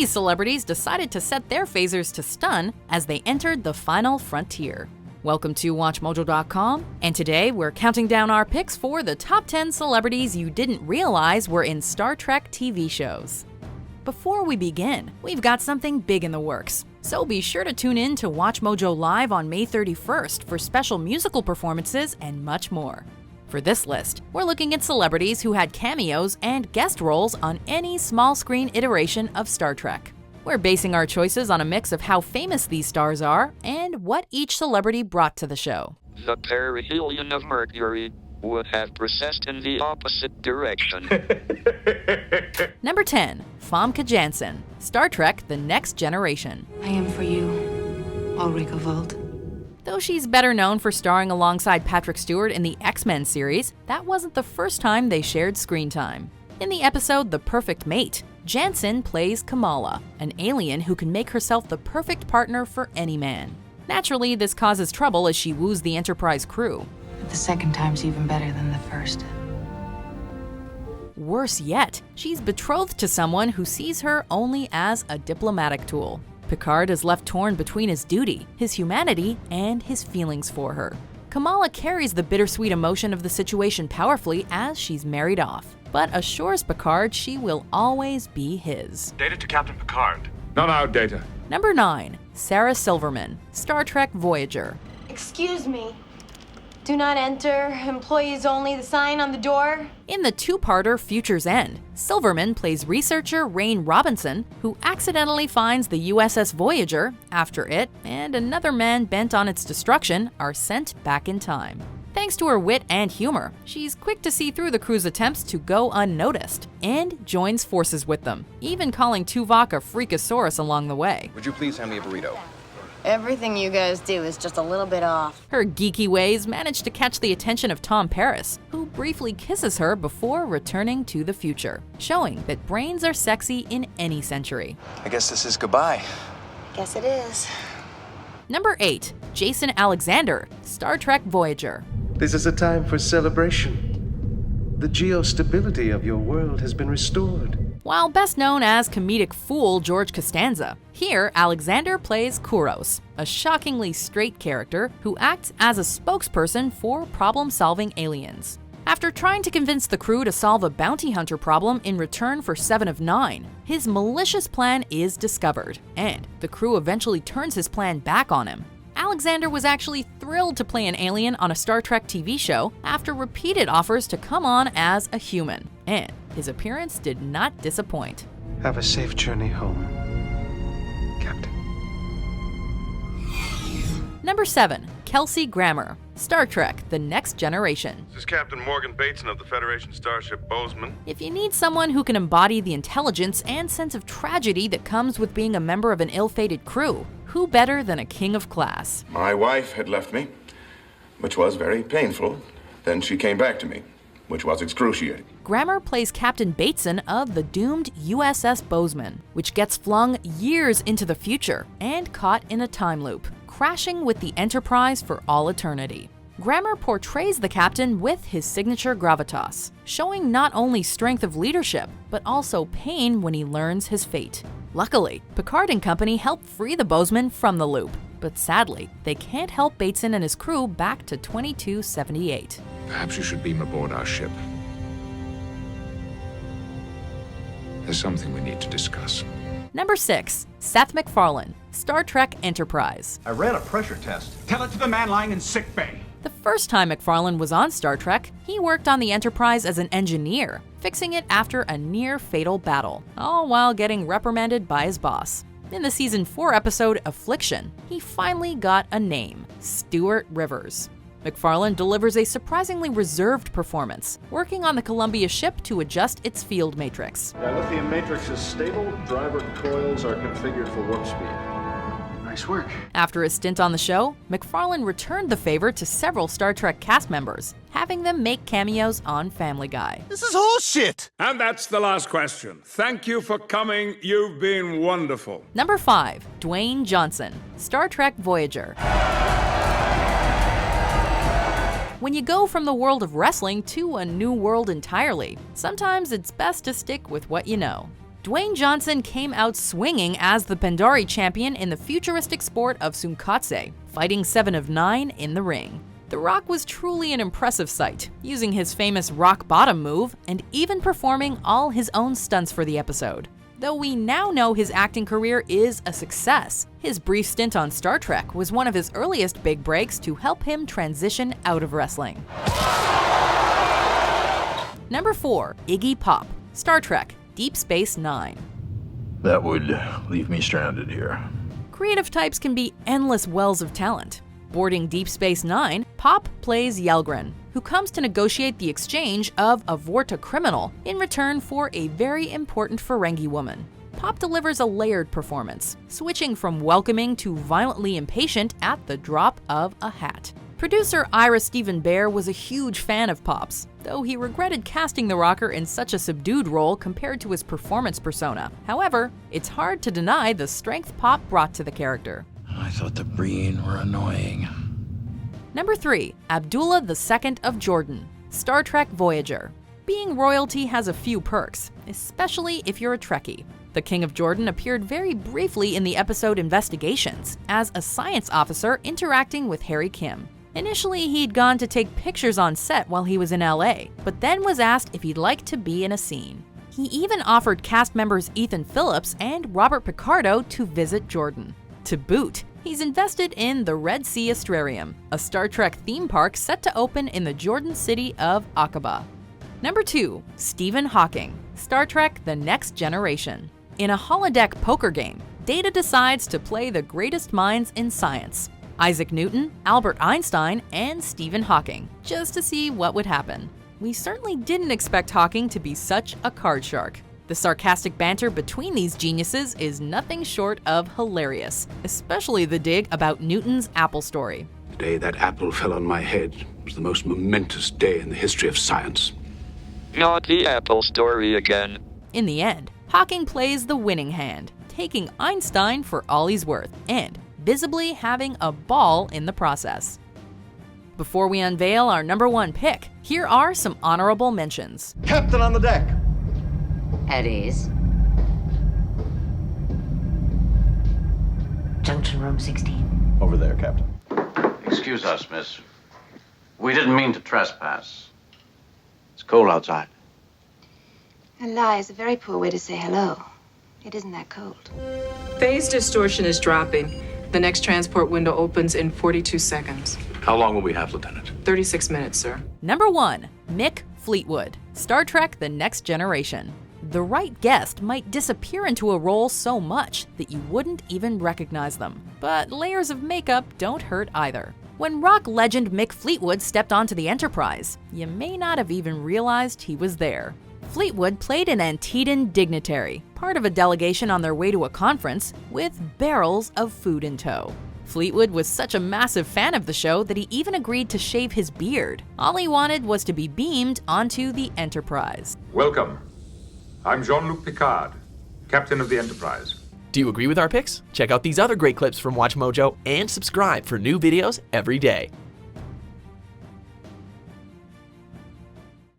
these celebrities decided to set their phasers to stun as they entered the final frontier. Welcome to WatchMojo.com, and today we're counting down our picks for the top 10 celebrities you didn't realize were in Star Trek TV shows. Before we begin, we've got something big in the works, so be sure to tune in to WatchMojo Live on May 31st for special musical performances and much more. For this list, we're looking at celebrities who had cameos and guest roles on any small-screen iteration of Star Trek. We're basing our choices on a mix of how famous these stars are and what each celebrity brought to the show. The perihelion of Mercury would have processed in the opposite direction. Number 10. Famke Janssen, Star Trek The Next Generation. I am for you, Ulrika Vold. Though she's better known for starring alongside Patrick Stewart in the X-Men series, that wasn't the first time they shared screen time. In the episode The Perfect Mate, Janssen plays Kamala, an alien who can make herself the perfect partner for any man. Naturally, this causes trouble as she woos the Enterprise crew. The second time's even better than the first. Worse yet, she's betrothed to someone who sees her only as a diplomatic tool. Picard is left torn between his duty, his humanity, and his feelings for her. Kamala carries the bittersweet emotion of the situation powerfully as she's married off, but assures Picard she will always be his. Data to Captain Picard. Not our Data. Number 9. Sarah Silverman, Star Trek Voyager. Excuse me. Do not enter. Employees only. The sign on the door. In the two-parter Future's End, Silverman plays researcher Rain Robinson, who accidentally finds the USS Voyager after it and another man bent on its destruction are sent back in time. Thanks to her wit and humor, she's quick to see through the crew's attempts to go unnoticed and joins forces with them, even calling Tuvok a freakosaurus along the way. Would you please hand me a burrito? Everything you guys do is just a little bit off. Her geeky ways manage to catch the attention of Tom Paris, who briefly kisses her before returning to the future, showing that brains are sexy in any century. I guess this is goodbye. Guess it is. Number 8. Jason Alexander, Star Trek Voyager. This is a time for celebration. The geostability of your world has been restored. While best known as comedic fool George Costanza, here Alexander plays Kuros, a shockingly straight character who acts as a spokesperson for problem-solving aliens. After trying to convince the crew to solve a bounty hunter problem in return for 7 of 9, his malicious plan is discovered, and the crew eventually turns his plan back on him. Alexander was actually thrilled to play an alien on a Star Trek TV show after repeated offers to come on as a human, and his appearance did not disappoint. Have a safe journey home, Captain. Number 7. Kelsey Grammer, Star Trek The Next Generation. This is Captain Morgan Bateson of the Federation starship Bozeman. If you need someone who can embody the intelligence and sense of tragedy that comes with being a member of an ill-fated crew, who better than a king of class? My wife had left me, which was very painful. Then she came back to me, which was excruciating. Grammer plays Captain Bateson of the doomed USS Bozeman, which gets flung years into the future and caught in a time loop, crashing with the Enterprise for all eternity. Grammer portrays the captain with his signature gravitas, showing not only strength of leadership, but also pain when he learns his fate. Luckily, Picard and company help free the Bozeman from the loop, but sadly, they can't help Bateson and his crew back to 2278. Perhaps you should beam aboard our ship. There's something we need to discuss. Number 6. Seth MacFarlane, Star Trek Enterprise. I ran a pressure test. Tell it to the man lying in sick bay. The first time MacFarlane was on Star Trek, he worked on the Enterprise as an engineer, fixing it after a near-fatal battle, all while getting reprimanded by his boss. In the Season 4 episode Affliction, he finally got a name, Stuart Rivers. MacFarlane delivers a surprisingly reserved performance, working on the Columbia ship to adjust its field matrix. Dilithium matrix is stable. Driver coils are configured for warp speed. Nice work. After a stint on the show, MacFarlane returned the favor to several Star Trek cast members, having them make cameos on Family Guy. This is horseshit! And that's the last question. Thank you for coming. You've been wonderful. Number 5. Dwayne Johnson, Star Trek Voyager. When you go from the world of wrestling to a new world entirely, sometimes it's best to stick with what you know. Dwayne Johnson came out swinging as the Pandari champion in the futuristic sport of Sunkatse, fighting 7 of 9 in the ring. The Rock was truly an impressive sight, using his famous rock bottom move and even performing all his own stunts for the episode. Though we now know his acting career is a success, his brief stint on Star Trek was one of his earliest big breaks to help him transition out of wrestling. Number 4. Iggy Pop, Star Trek, Deep Space Nine. That would leave me stranded here. Creative types can be endless wells of talent. Boarding Deep Space Nine, Pop plays Yelgren, who comes to negotiate the exchange of a Vorta criminal in return for a very important Ferengi woman. Pop delivers a layered performance, switching from welcoming to violently impatient at the drop of a hat. Producer Ira Steven Behr was a huge fan of Pop's, though he regretted casting the rocker in such a subdued role compared to his performance persona. However, it's hard to deny the strength Pop brought to the character. I thought the Breen were annoying. Number 3. Abdullah II of Jordan, Star Trek Voyager. Being royalty has a few perks, especially if you're a Trekkie. The King of Jordan appeared very briefly in the episode Investigations as a science officer interacting with Harry Kim. Initially, he'd gone to take pictures on set while he was in LA, but then was asked if he'd like to be in a scene. He even offered cast members Ethan Phillips and Robert Picardo to visit Jordan. To boot, he's invested in the Red Sea Astrarium, a Star Trek theme park set to open in the Jordan city of Aqaba. Number 2. Stephen Hawking, Star Trek The Next Generation. In a holodeck poker game, Data decides to play the greatest minds in science, Isaac Newton, Albert Einstein, and Stephen Hawking, just to see what would happen. We certainly didn't expect Hawking to be such a card shark. The sarcastic banter between these geniuses is nothing short of hilarious, especially the dig about Newton's apple story. The day that apple fell on my head was the most momentous day in the history of science. Not the apple story again. In the end, Hawking plays the winning hand, taking Einstein for all he's worth, and visibly having a ball in the process. Before we unveil our number 1 pick, here are some honorable mentions. Captain on the deck. At ease. Junction room 16. Over there, Captain. Excuse us, miss. We didn't mean to trespass. It's cold outside. A lie is a very poor way to say hello. It isn't that cold. Phase distortion is dropping. The next transport window opens in 42 seconds. How long will we have, Lieutenant? 36 minutes, sir. Number 1. Mick Fleetwood, Star Trek The Next Generation. The right guest might disappear into a role so much that you wouldn't even recognize them. But layers of makeup don't hurt either. When rock legend Mick Fleetwood stepped onto the Enterprise, you may not have even realized he was there. Fleetwood played an Antedon dignitary, part of a delegation on their way to a conference, with barrels of food in tow. Fleetwood was such a massive fan of the show that he even agreed to shave his beard. All he wanted was to be beamed onto the Enterprise. Welcome. I'm Jean-Luc Picard, captain of the Enterprise. Do you agree with our picks? Check out these other great clips from WatchMojo and subscribe for new videos every day.